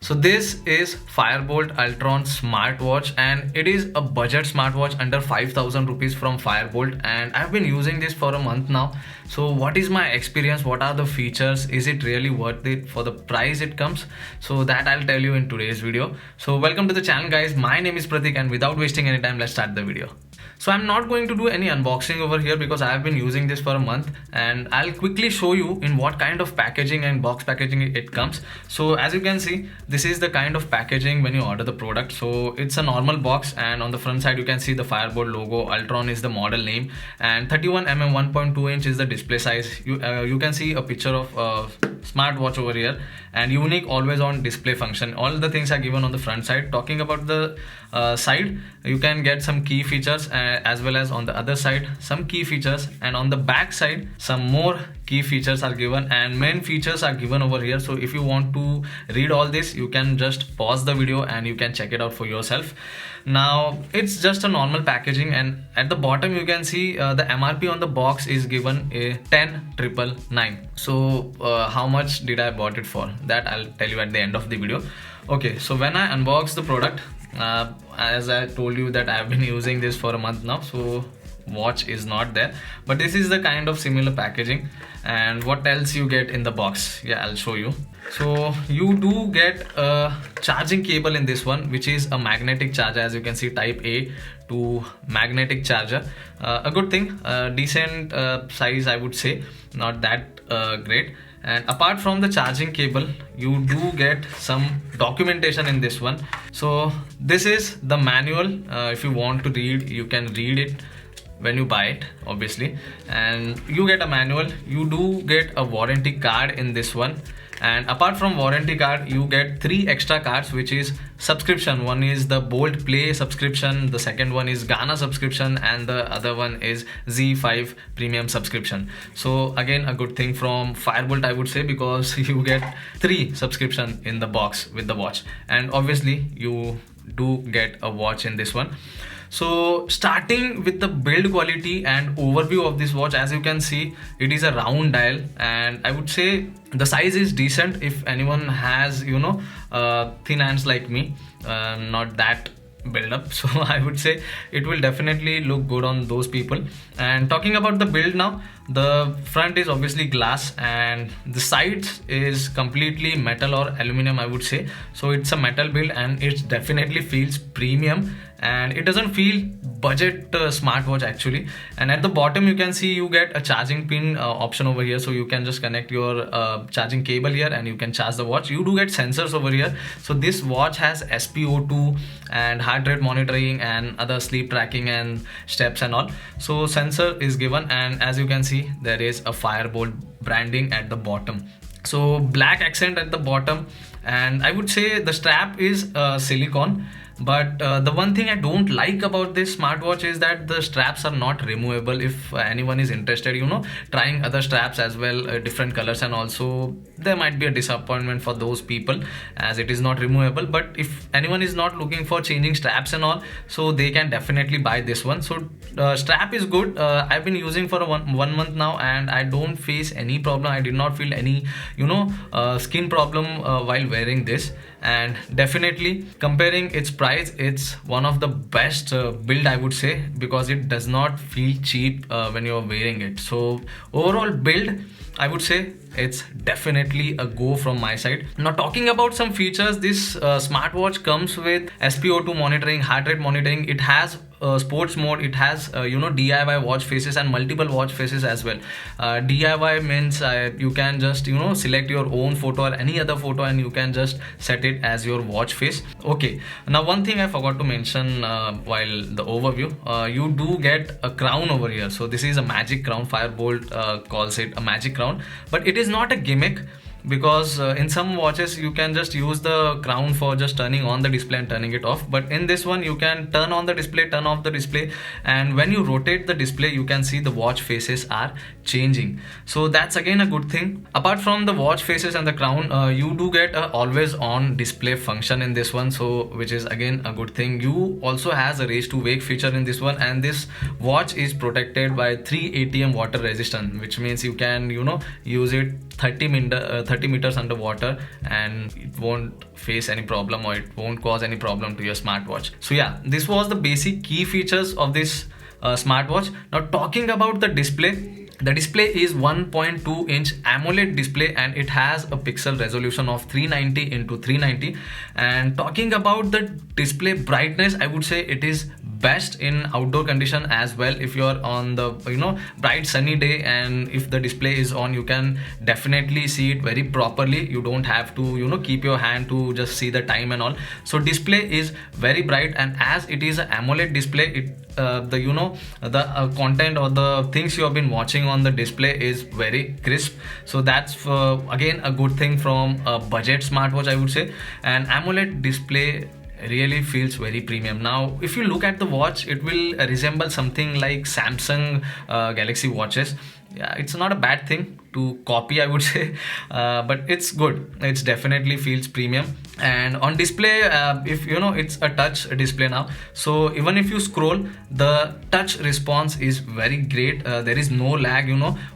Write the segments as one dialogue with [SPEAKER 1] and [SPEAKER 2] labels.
[SPEAKER 1] So this is Firebolt Ultron Smartwatch, and it is a budget smartwatch under 5,000 rupees from Firebolt, and I've been using this for a month now. So what is my experience? What are the features? Is it really worth it for the price it comes? So that I'll tell you in today's video. So welcome to the channel, guys. My name is Pratik, and without wasting any time, let's start the video. So I'm not going to do any unboxing over here because I have been using this for a month, and I'll quickly show you in what kind of packaging and box packaging it comes. So as you can see, this is the kind of packaging when you order the product. So it's a normal box, and on the front side you can see the Firebolt logo. Ultron is the model name, and 31mm 1.2 inch is the display size. You can see a picture of smartwatch over here, and unique always on display function. All the things are given on the front side. Talking about the side, you can get some key features, as well as on the other side some key features, and on the back side some more key features are given, and main features are given over here. So if you want to read all this, you can just pause the video and you can check it out for yourself. Now it's just a normal packaging, and at the bottom you can see the MRP on the box is given a 10,999. So how much did I bought it for? That I'll tell you at the end of the video. Okay, so when I unbox the product, as I told you that I've been using this for a month now, so watch is not there, but this is the kind of similar packaging. And what else you get in the box? Yeah, I'll show you. So you do get a charging cable in this one, which is a magnetic charger. As you can see, type A to magnetic charger. A good thing, decent size, I would say, not that great. And apart from the charging cable, you do get some documentation in this one. So this is the manual. If you want to read, you can read it when you buy it, obviously. And you get a manual. You do get a warranty card in this one. And apart from warranty card, you get 3 extra cards, which is subscription. One is the Bolt Play subscription, the second one is Ghana subscription, and the other one is Z5 premium subscription. So again, a good thing from Firebolt, I would say, because you get 3 subscription in the box with the watch, and obviously you do get a watch in this one. So starting with the build quality and overview of this watch, as you can see, it is a round dial, and I would say the size is decent if anyone has, thin hands like me, not that build up. So I would say it will definitely look good on those people. And talking about the build now, the front is obviously glass, and the sides is completely metal or aluminum, I would say. So it's a metal build, and it definitely feels premium, and it doesn't feel budget smartwatch actually. And at the bottom you can see you get a charging pin option over here, so you can just connect your charging cable here and you can charge the watch. You do get sensors over here. So this watch has SpO2 and heart rate monitoring and other sleep tracking and steps and all. So sensor is given, and as you can see, there is a Firebolt branding at the bottom. So black accent at the bottom, and I would say the strap is silicone. But the one thing I don't like about this smartwatch is that the straps are not removable. If anyone is interested, trying other straps as well, different colors, and also there might be a disappointment for those people as it is not removable. But if anyone is not looking for changing straps and all, so they can definitely buy this one. So strap is good. I've been using for one month now, and I don't face any problem. I did not feel any skin problem while wearing this. And definitely comparing its price, it's one of the best build, I would say, because it does not feel cheap when you're wearing it. So overall build, I would say it's definitely a go from my side. Now talking about some features, this smartwatch comes with SpO2 monitoring, heart rate monitoring. It has sports mode. It has DIY watch faces and multiple watch faces as well. DIY means you can just select your own photo or any other photo, and you can just set it as your watch face. Okay, now one thing I forgot to mention while the overview, you do get a crown over here. So this is a magic crown. Firebolt calls it a magic crown, but it is not a gimmick, because in some watches you can just use the crown for just turning on the display and turning it off, but in this one you can turn on the display, turn off the display, and when you rotate the display you can see the watch faces are changing. So that's again a good thing. Apart from the watch faces and the crown, you do get a always on display function in this one, so which is again a good thing. You also has a raise to wake feature in this one, and this watch is protected by 3 ATM water resistant, which means you can use it 30 meters underwater, and it won't face any problem, or it won't cause any problem to your smartwatch. So yeah, this was the basic key features of this smartwatch. Now talking about the display. The display is 1.2 inch AMOLED display, and it has a pixel resolution of 390 into 390. And talking about the display brightness, I would say it is best in outdoor condition as well. If you're on the bright sunny day, and if the display is on, you can definitely see it very properly. You don't have to keep your hand to just see the time and all. So display is very bright, and as it is an AMOLED display, it the content or the things you have been watching on the display is very crisp. So that's again a good thing from a budget smartwatch, I would say. And AMOLED display really feels very premium. Now if you look at the watch, it will resemble something like Samsung Galaxy watches. Yeah, it's not a bad thing to copy, I would say, but it's good. It's definitely feels premium. And on display, if it's a touch display now, so even if you scroll, the touch response is very great. There is no lag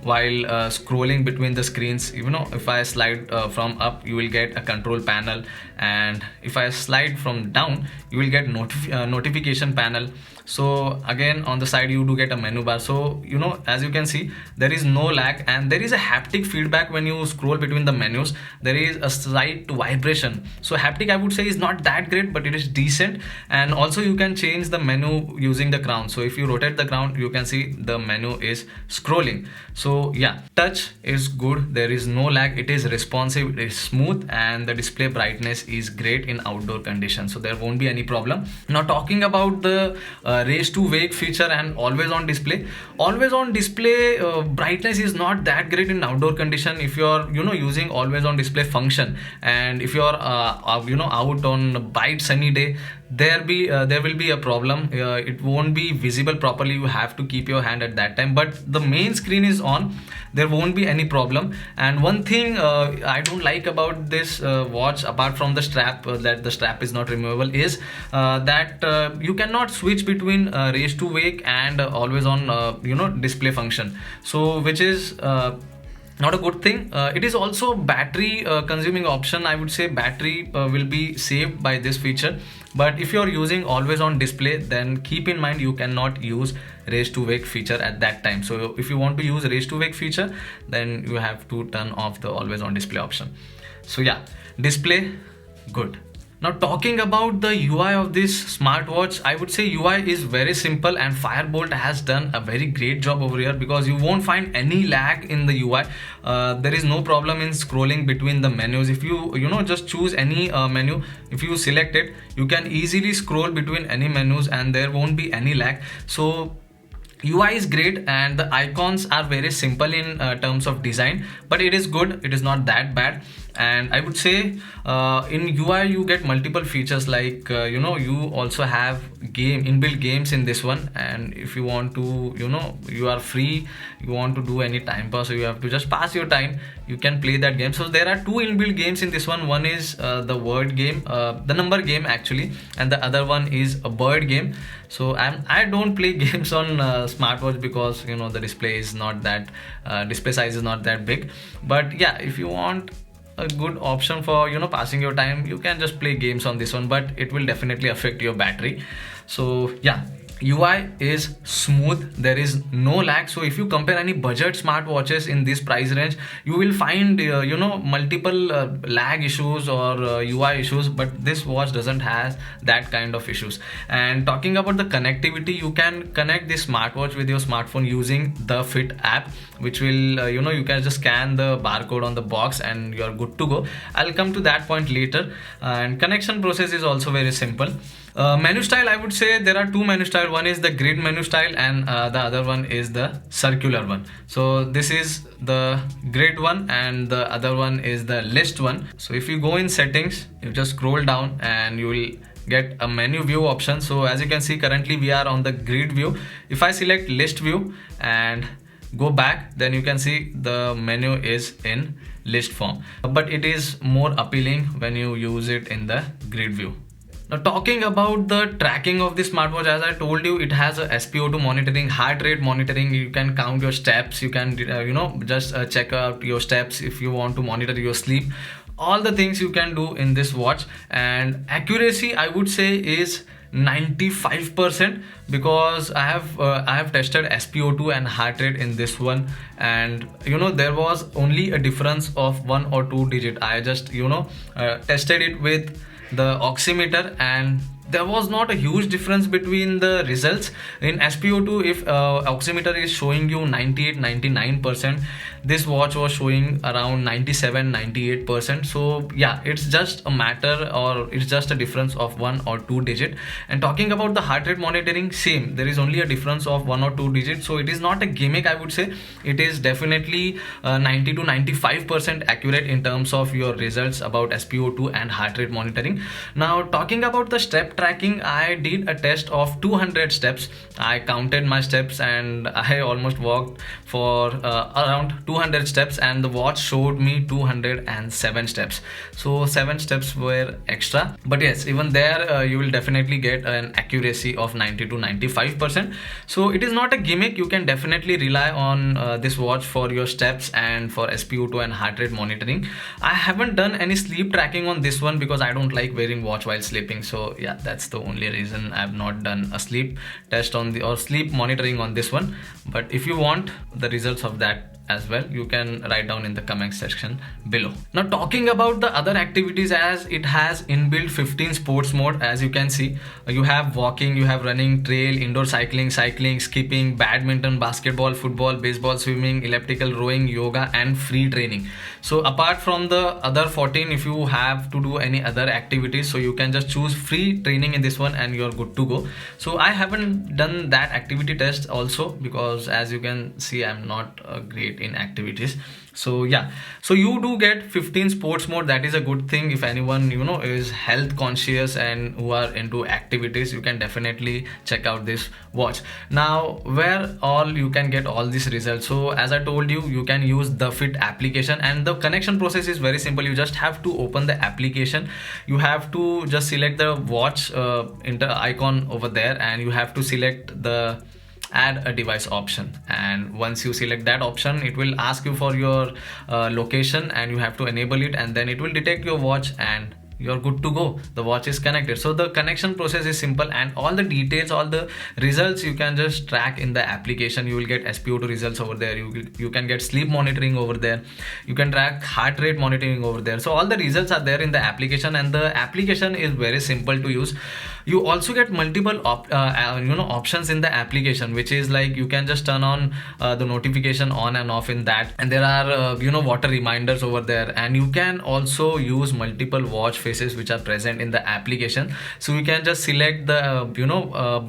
[SPEAKER 1] while scrolling between the screens. If I slide from up, you will get a control panel, and if I slide from down, you will get notification panel. So again, on the side you do get a menu bar. So as you can see, there is no lag, and there is a haptic feedback when you scroll between the menus. There is a slight vibration. So haptic, I would say, is not that great, but it is decent. And also you can change the menu using the crown. So if you rotate the crown, you can see the menu is scrolling. So yeah, touch is good. There is no lag. It is responsive, it is smooth, and the display brightness is great in outdoor conditions. So there won't be any problem. Now talking about the raise to wake feature and always on display. Always on display brightness is not that great in outdoor condition. If you're using always on display function, and if you're out on a bright sunny day, there will be a problem. It won't be visible properly. You have to keep your hand at that time, but the main screen is on, there won't be any problem. And one thing I don't like about this watch, apart from the strap, that the strap is not removable, is that you cannot switch between raise to wake and always on display function, so which is not a good thing. It is also battery consuming option. I would say battery will be saved by this feature, but if you're using always on display, then keep in mind you cannot use raise to wake feature at that time. So if you want to use raise to wake feature, then you have to turn off the always on display option. So yeah, display good. Now talking about the UI of this smartwatch, I would say UI is very simple, and Firebolt has done a very great job over here, because you won't find any lag in the UI. There is no problem in scrolling between the menus. If you just choose any menu, if you select it, you can easily scroll between any menus and there won't be any lag. So UI is great, and the icons are very simple in terms of design, but it is good. It is not that bad. And I would say in UI you get multiple features, like you also have inbuilt games in this one. And if you want to, you are free, you want to do any time pass, so you have to just pass your time, you can play that game. So there are two inbuilt games in this one. One is the word game, the number game actually, and the other one is a bird game. So I don't play games on smartwatch, because the display is not that display size is not that big. But yeah, if you want a good option for passing your time, you can just play games on this one, but it will definitely affect your battery. So yeah, UI is smooth, there is no lag. So if you compare any budget smartwatches in this price range, you will find multiple lag issues or UI issues, but this watch doesn't have that kind of issues. And talking about the connectivity, you can connect this smartwatch with your smartphone using the Fit app, which will you can just scan the barcode on the box and you are good to go. I'll come to that point later. And connection process is also very simple. Menu style, I would say there are two menu style. One is the grid menu style, and the other one is the circular one. So this is the grid one, and the other one is the list one. So if you go in settings, you just scroll down and you will get a menu view option. So as you can see, currently we are on the grid view. If I select list view and go back, then you can see the menu is in list form, but it is more appealing when you use it in the grid view. Now, talking about the tracking of the smartwatch, as I told you, it has a SpO2 monitoring, heart rate monitoring. You can count your steps. You can, just check out your steps if you want to monitor your sleep. All the things you can do in this watch, and accuracy, I would say, is 95%, because I have tested SpO2 and heart rate in this one, and there was only a difference of 1 or 2 digit. I just tested it with the oximeter, and there was not a huge difference between the results. In SpO2, if oximeter is showing you 98-99%, this watch was showing around 97-98%. So yeah, it's just a matter, or it's just a difference of 1 or 2 digit. And talking about the heart rate monitoring, same, there is only a difference of 1 or 2 digits, so it is not a gimmick, I would say. It is definitely 90-95% accurate in terms of your results about SpO2 and heart rate monitoring. Now, talking about the step tracking, I did a test of 200 steps. I counted my steps, and I almost walked for around 200 steps, and the watch showed me 207 steps. So 7 steps were extra, but yes, even there you will definitely get an accuracy of 90-95%. So it is not a gimmick. You can definitely rely on this watch for your steps and for SpO2 and heart rate monitoring. I haven't done any sleep tracking on this one because I don't like wearing watch while sleeping. So yeah, that's the only reason I've not done a sleep test on the, or sleep monitoring on this one. But if you want the results of that as well, you can write down in the comment section below. Now, talking about the other activities, as it has inbuilt 15 sports mode. As you can see, you have walking, you have running, trail, indoor cycling, skipping, badminton, basketball, football, baseball, swimming, elliptical, rowing, yoga, and free training. So apart from the other 14, if you have to do any other activities, so you can just choose free training in this one and you're good to go. So I haven't done that activity test also, because as you can see, I'm not great in activities. So yeah, so you do get 15 sports mode. That is a good thing. If anyone is health conscious and who are into activities, you can definitely check out this watch. Now, where all you can get all these results, so as I told you, you can use the Fit application, and the connection process is very simple. You just have to open the application. You have to just select the watch icon over there, and you have to select the add a device option, and once you select that option, it will ask you for your location, and you have to enable it, and then it will detect your watch, and you're good to go. The watch is connected. So the connection process is simple, and all the details, all the results you can just track in the application. You will get SpO2 results over there. You can get sleep monitoring over there. You can track heart rate monitoring over there. So all the results are there in the application, and the application is very simple to use. You also get multiple options in the application, which is like you can just turn on the notification on and off in that, and there are water reminders over there, and you can also use multiple watch faces which are present in the application. So you can just select the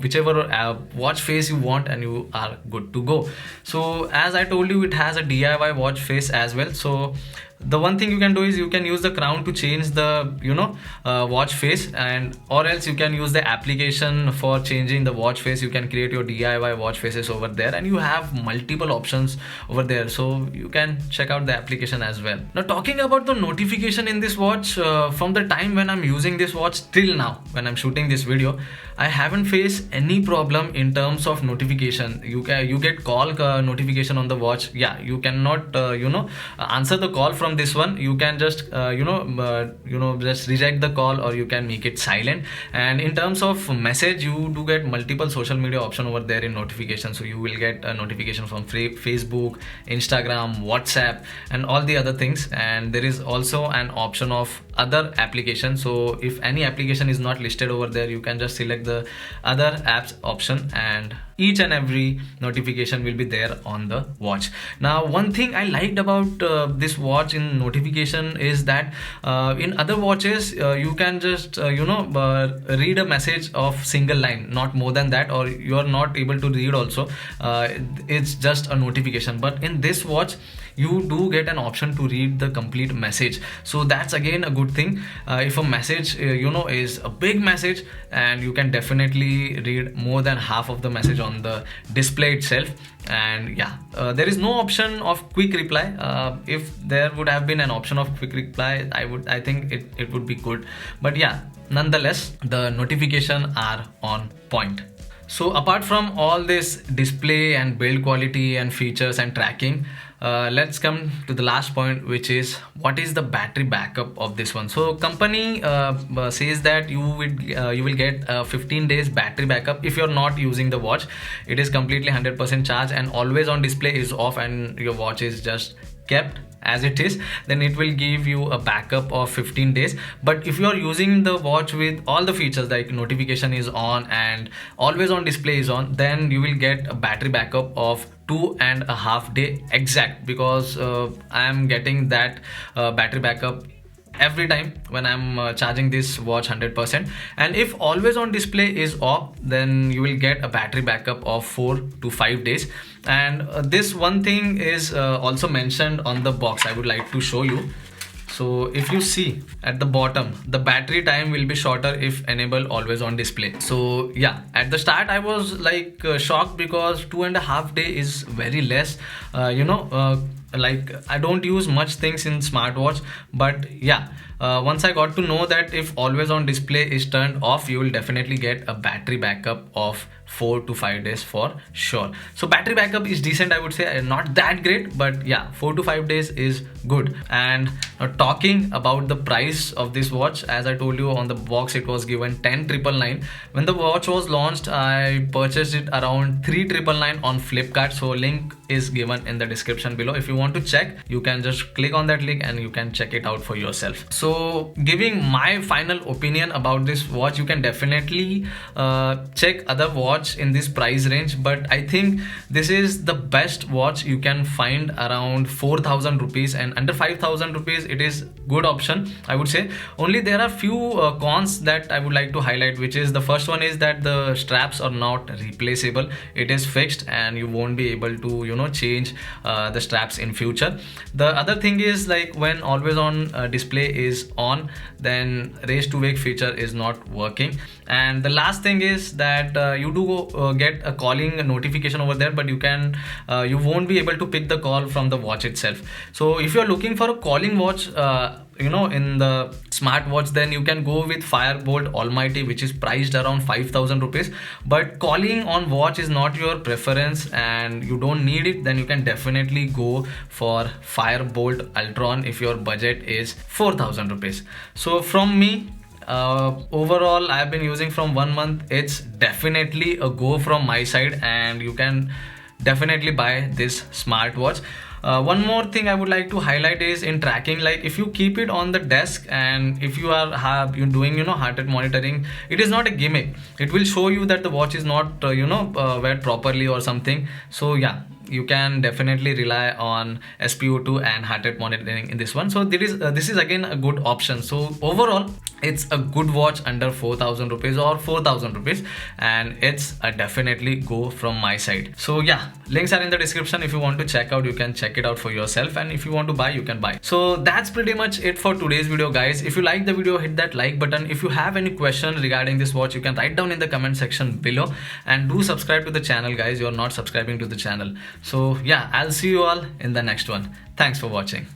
[SPEAKER 1] whichever watch face you want, and you are good to go. So as I told you, it has a DIY watch face as well. So the one thing you can do is you can use the crown to change the watch face, and or else you can use the application for changing the watch face. You can create your DIY watch faces over there, and you have multiple options over there, so you can check out the application as well. Now, talking about the notification in this watch, from the time when I'm using this watch till now when I'm shooting this video, I haven't faced any problem in terms of notification. You get call notification on the watch. Yeah, you cannot answer the call from this one. You can just just reject the call, or you can make it silent. And in terms of message, you do get multiple social media option over there in notification. So you will get a notification from Facebook, Instagram, WhatsApp, and all the other things. And there is also an option of other applications. So if any application is not listed over there, you can just select the other apps option, and each and every notification will be there on the watch. Now, one thing I liked about this watch in notification is that in other watches you can just read a message of single line, not more than that, or you are not able to read also. It's just a notification. But in this watch, you do get an option to read the complete message. So that's again a good thing. If a message is a big message, and you can definitely read more than half of the message on the display itself. And yeah, there is no option of quick reply. If there would have been an option of quick reply, I think it would be good. But yeah, nonetheless, the notification are on point. So apart from all this display and build quality and features and tracking, let's come to the last point, which is what is the battery backup of this one. So company says that you will get 15 days battery backup if you're not using the watch. It is completely 100% charge, and always on display is off, and your watch is just kept as it is. Then it will give you a backup of 15 days. But if you are using the watch with all the features like notification is on and always on display is on, then you will get a battery backup of 2.5 day exact, because I am getting that battery backup every time when I'm charging this watch 100%. And if always on display is off, then you will get a battery backup of 4 to 5 days. And this one thing is also mentioned on the box. I would like to show you. So if you see at the bottom, the battery time will be shorter if enable always on display. So yeah, at the start I was like shocked, because 2.5 day is very less. Like I don't use much things in smartwatch, but yeah, once I got to know that if always on display is turned off, you will definitely get a battery backup of 4 to 5 days for sure. So battery backup is decent, I would say, not that great, but yeah, 4 to 5 days is good. And talking about the price of this watch, as I told you on the box, it was given 10,999. When the watch was launched, I purchased it around 3,999 on Flipkart. So link is given in the description below. If you want to check, you can just click on that link and you can check it out for yourself. So giving my final opinion about this watch, you can definitely check other watch in this price range, but I think this is the best watch you can find around 4,000 rupees, and under 5,000 rupees it is good option, I would say. Only there are few cons that I would like to highlight, which is the first one is that the straps are not replaceable. It is fixed and you won't be able to change the straps in future. The other thing is, like, when always on display is on, then race to wake feature is not working. And the last thing is that you do get a calling notification over there, but you won't be able to pick the call from the watch itself. So if you're looking for a calling watch in the smartwatch, then you can go with Firebolt Almighty, which is priced around 5,000 rupees. But calling on watch is not your preference and you don't need it, then you can definitely go for Firebolt Ultron if your budget is 4,000 rupees. So from me, overall I've been using from 1 month. It's definitely a go from my side, and you can definitely buy this smartwatch. One more thing I would like to highlight is in tracking. Like, if you keep it on the desk and if you are doing heart rate monitoring, it is not a gimmick. It will show you that the watch is not wear properly or something. So yeah, you can definitely rely on SpO2 and heart rate monitoring in this one. So this is again a good option. So overall, it's a good watch under 4,000 rupees or 4,000 rupees, and it's a definitely go from my side. So yeah, links are in the description. If you want to check out, you can check it out for yourself, and if you want to buy, you can buy. So that's pretty much it for today's video, guys. If you like the video, hit that like button. If you have any question regarding this watch, you can write down in the comment section below, and do subscribe to the channel, guys. You're not subscribing to the channel. So yeah, I'll see you all in the next one. Thanks for watching.